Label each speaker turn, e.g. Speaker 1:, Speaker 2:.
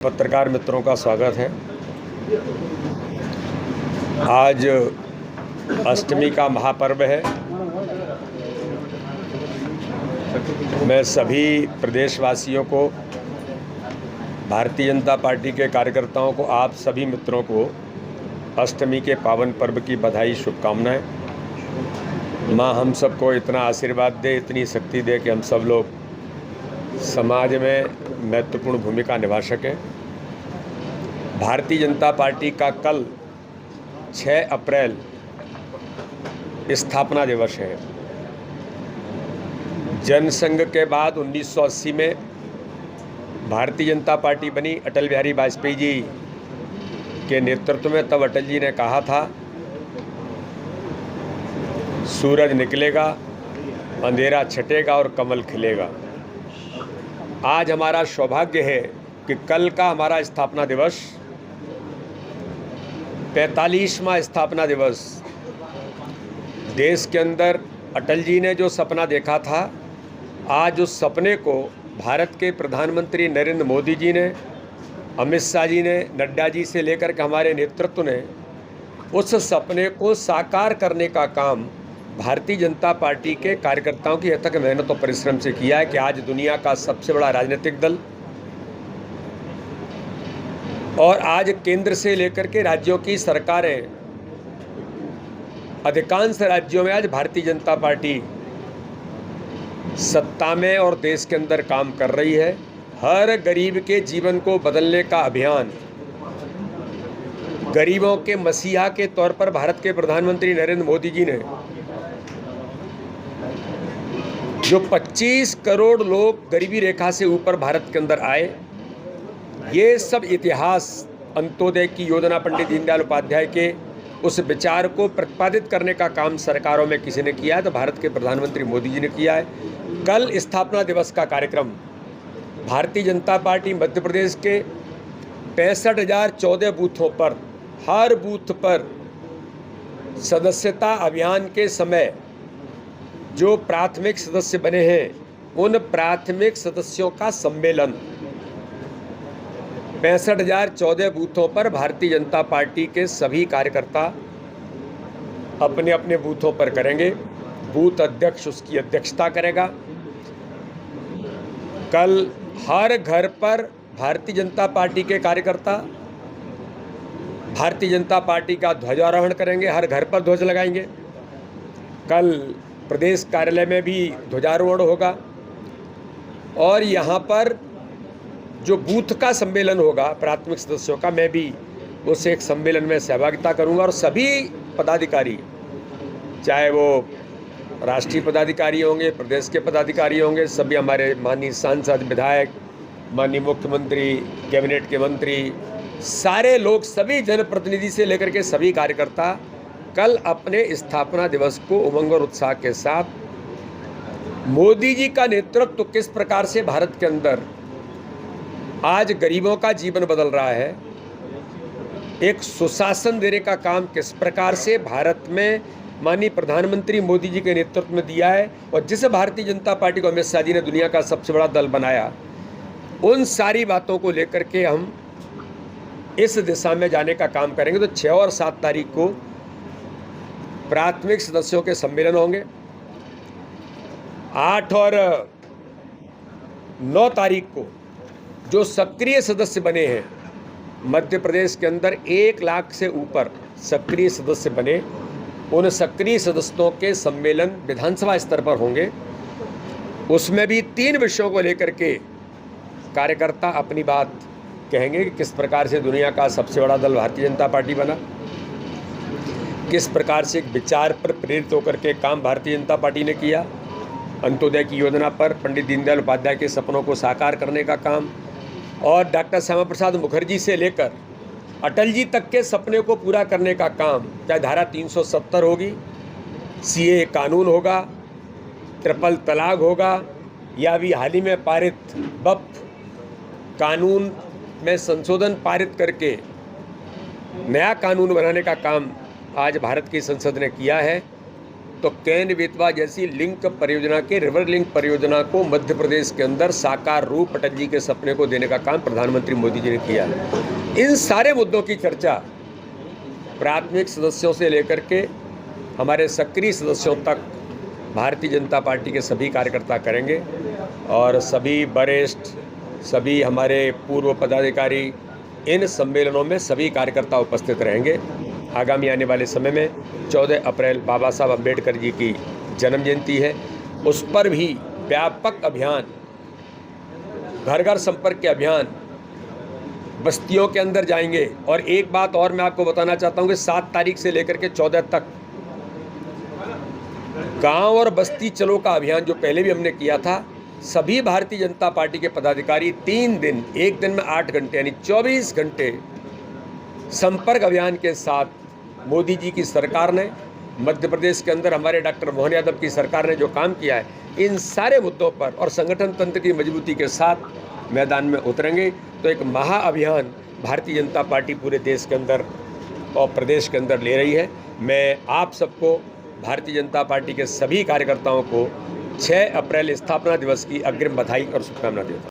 Speaker 1: पत्रकार मित्रों का स्वागत है। आज अष्टमी का महापर्व है। मैं सभी प्रदेशवासियों को, भारतीय जनता पार्टी के कार्यकर्ताओं को, आप सभी मित्रों को अष्टमी के पावन पर्व की बधाई, शुभकामनाएं। माँ हम सबको इतना आशीर्वाद दे, इतनी शक्ति दे कि हम सब लोग समाज में महत्वपूर्ण भूमिका निभा सकें। भारतीय जनता पार्टी का कल 6 अप्रैल स्थापना दिवस है। जनसंघ के बाद 1980 में भारतीय जनता पार्टी बनी अटल बिहारी वाजपेयी जी के नेतृत्व में। तब अटल जी ने कहा था, सूरज निकलेगा, अंधेरा छटेगा और कमल खिलेगा। आज हमारा सौभाग्य है कि कल का हमारा स्थापना दिवस, 45वां स्थापना दिवस, देश के अंदर अटल जी ने जो सपना देखा था, आज उस सपने को भारत के प्रधानमंत्री नरेंद्र मोदी जी ने, अमित शाह जी ने, नड्डा जी से लेकर के हमारे नेतृत्व ने उस सपने को साकार करने का काम भारतीय जनता पार्टी के कार्यकर्ताओं की अथक मेहनत और परिश्रम से किया है कि आज दुनिया का सबसे बड़ा राजनीतिक दल और आज केंद्र से लेकर के राज्यों की सरकारें, अधिकांश राज्यों में आज भारतीय जनता पार्टी सत्ता में और देश के अंदर काम कर रही है। हर गरीब के जीवन को बदलने का अभियान, गरीबों के मसीहा के तौर पर भारत के प्रधानमंत्री नरेंद्र मोदी जी ने जो 25 करोड़ लोग गरीबी रेखा से ऊपर भारत के अंदर आए, ये सब इतिहास, अंत्योदय की योजना पंडित दीनदयाल उपाध्याय के उस विचार को प्रतिपादित करने का काम सरकारों में किसी ने किया है तो भारत के प्रधानमंत्री मोदी जी ने किया है। कल स्थापना दिवस का कार्यक्रम भारतीय जनता पार्टी मध्य प्रदेश के 65,014 बूथों पर, हर बूथ पर सदस्यता अभियान के समय जो प्राथमिक सदस्य बने हैं, उन प्राथमिक सदस्यों का सम्मेलन 65,014 बूथों पर भारतीय जनता पार्टी के सभी कार्यकर्ता अपने अपने बूथों पर करेंगे। बूथ अध्यक्ष उसकी अध्यक्षता करेगा। कल हर घर पर भारतीय जनता पार्टी के कार्यकर्ता भारतीय जनता पार्टी का ध्वजारोहण करेंगे, हर घर पर ध्वज लगाएंगे। कल प्रदेश कार्यालय में भी ध्वजारोहण होगा और यहाँ पर जो बूथ का सम्मेलन होगा प्राथमिक सदस्यों का, मैं भी उस एक सम्मेलन में सहभागिता करूँगा और सभी पदाधिकारी, चाहे वो राष्ट्रीय पदाधिकारी होंगे, प्रदेश के पदाधिकारी होंगे, सभी हमारे माननीय सांसद, विधायक, माननीय मुख्यमंत्री, कैबिनेट के मंत्री, सारे लोग, सभी जनप्रतिनिधि से लेकर के सभी कार्यकर्ता कल अपने स्थापना दिवस को उमंग और उत्साह के साथ मोदी जी का नेतृत्व किस प्रकार से भारत के अंदर आज गरीबों का जीवन बदल रहा है, एक सुशासन देने का काम किस प्रकार से भारत में माननीय प्रधानमंत्री मोदी जी के नेतृत्व में दिया है और जिस भारतीय जनता पार्टी को अमित शाह जी ने दुनिया का सबसे बड़ा दल बनाया, उन सारी बातों को लेकर के हम इस दिशा में जाने का काम करेंगे। तो 6 और 7 तारीख को प्राथमिक सदस्यों के सम्मेलन होंगे। 8 और 9 तारीख को जो सक्रिय सदस्य बने हैं, मध्य प्रदेश के अंदर 1 लाख से ऊपर सक्रिय सदस्य बने, उन सक्रिय सदस्यों के सम्मेलन विधानसभा स्तर पर होंगे। उसमें भी 3 विषयों को लेकर के कार्यकर्ता अपनी बात कहेंगे कि किस प्रकार से दुनिया का सबसे बड़ा दल भारतीय जनता पार्टी बना, किस प्रकार से एक विचार पर प्रेरित होकर के काम भारतीय जनता पार्टी ने किया, अंत्योदय की योजना पर पंडित दीनदयाल उपाध्याय के सपनों को साकार करने का काम और डॉक्टर श्यामा प्रसाद मुखर्जी से लेकर अटल जी तक के सपने को पूरा करने का काम, चाहे धारा 370 होगी, सीए कानून होगा, ट्रिपल तलाक होगा, या अभी हाल ही में पारित वक्फ कानून में संशोधन पारित करके नया कानून बनाने का काम आज भारत की संसद ने किया है। तो केन बेतवा जैसी लिंक परियोजना के रिवर लिंक परियोजना को मध्य प्रदेश के अंदर साकार रूप अटल जी के सपने को देने का काम प्रधानमंत्री मोदी जी ने किया है। इन सारे मुद्दों की चर्चा प्राथमिक सदस्यों से लेकर के हमारे सक्रिय सदस्यों तक भारतीय जनता पार्टी के सभी कार्यकर्ता करेंगे और सभी वरिष्ठ, सभी हमारे पूर्व पदाधिकारी, इन सम्मेलनों में सभी कार्यकर्ता उपस्थित रहेंगे। आगामी आने वाले समय में 14 अप्रैल बाबा साहब अम्बेडकर जी की जन्म जयंती है, उस पर भी व्यापक अभियान, घर घर संपर्क के अभियान, बस्तियों के अंदर जाएंगे। और एक बात और मैं आपको बताना चाहता हूं कि 7 तारीख से लेकर के 14 तक गांव और बस्ती चलो का अभियान जो पहले भी हमने किया था, सभी भारतीय जनता पार्टी के पदाधिकारी 3 दिन, एक दिन में 8 घंटे यानी 24 घंटे संपर्क अभियान के साथ मोदी जी की सरकार ने, मध्य प्रदेश के अंदर हमारे डॉक्टर मोहन यादव की सरकार ने जो काम किया है, इन सारे मुद्दों पर और संगठन तंत्र की मजबूती के साथ मैदान में उतरेंगे। तो एक महाअभियान भारतीय जनता पार्टी पूरे देश के अंदर और प्रदेश के अंदर ले रही है। मैं आप सबको, भारतीय जनता पार्टी के सभी कार्यकर्ताओं को 6 अप्रैल स्थापना दिवस की अग्रिम बधाई और शुभकामना देता हूँ।